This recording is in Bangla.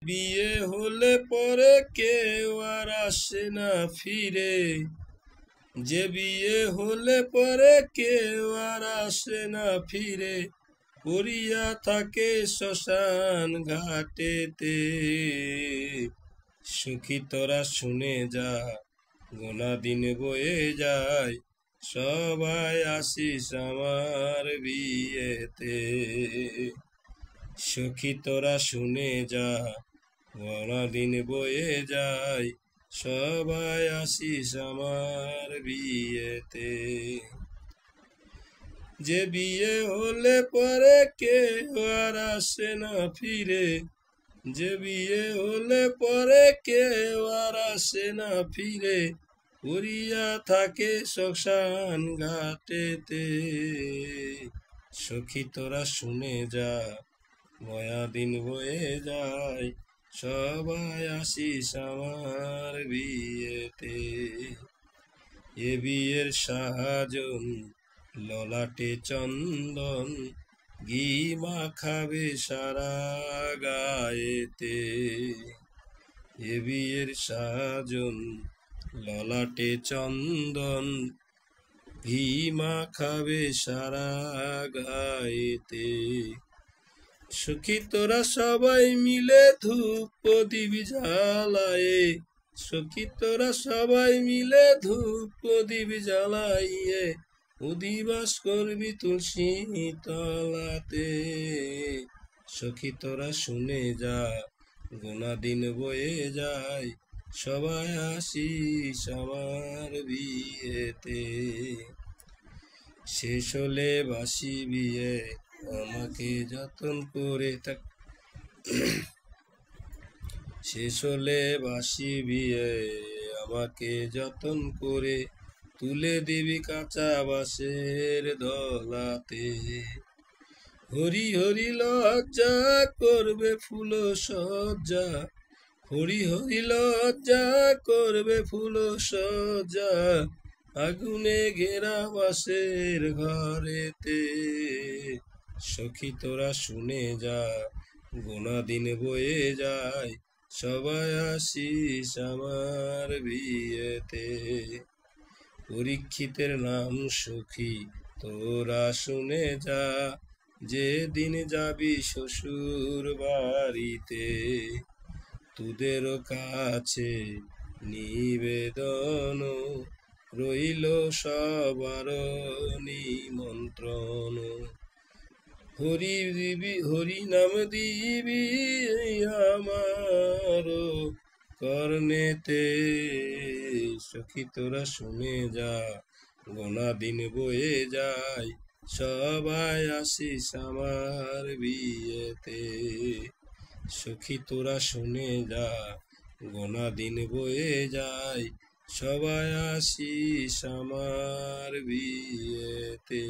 বিয়ে হলে পরে কেউ আর আসে না ফিরে, যে বিয়ে হলে পরে কেউ আর আসে না ফিরে, পড়িয়া থাকে শ্মশান ঘাটেতে। সুখী তোরা শুনে যা, গোনা দিন বয়ে যায়, সবাই আসিস আমার বিয়েতে। সখী তোরা শুনে যা, গোনা দিন বয়ে যায়, সবাই আসিস আমার বিয়েতে। যে বিয়ে হলে পরে কেউ আর আসে না ফিরে, যে বিয়ে হলে পরে কেউ আর আসে না ফিরে, পড়িয়া থাকে শ্মশান ঘাটেতে। সখী তোরা শুনে যা, ময়া দিন বয়ে যায়, সবাই আসিস আমার বিয়েতে। এ বিয়ের সাজন ললাটে চন্দন, ঘি মাখাবে সারা গায়েতে। এ বিয়ের সাজন ললাটে চন্দন, ঘি মাখাবে সারা গায়েতে। সখী তোরা সবাই মিলে ধূপ প্রদীপ জ্বালায়ে, সখী তোরা সবাই মিলে ধূপ প্রদীপ জ্বালাইয়ে, অধিবাস করবি তুলসী তলাতে। সখী তোরা শুনে যা, গোনা দিন বয়ে যায়, সবাই আসিস আমার বিয়েতে। শেষ হলে বাসি বিয়ে আমাকে যতন করে থাক, শেষ হলে বাসি বিয়ে আমাকে যতন করে, তুলে দিবি কাঁচা বাঁশের দলাতে। হরি হরি লজ্জা করবে ফুল সজ্জা, হরি হরি লজ্জা করবে ফুল সজ্জা, আগুনে ঘেরা বাঁশের ঘরেতে। সখী তোরা শুনে যা, গোনা দিন বয়ে যায়, সবাই আসিস আমার বিয়েতে। পরীক্ষিতের নাম সখী তোরা শুনে যা, যেদিন যাবি শ্বশুর বাড়িতে। তোদেরও কাছে নিবেদন রইল সবার নিমন্ত্রণ, হরি দিবি হরি নাম দিবি আমার কর্ণেতে। সখী তোরা শুনে যা, গোনা দিন বয়ে যায়, সবাই আসিস আমার বিয়েতে। সখী তোরা শুনে যা, গোনা দিন বয়ে যায়, সবাই আসিস আমার বিয়েতে।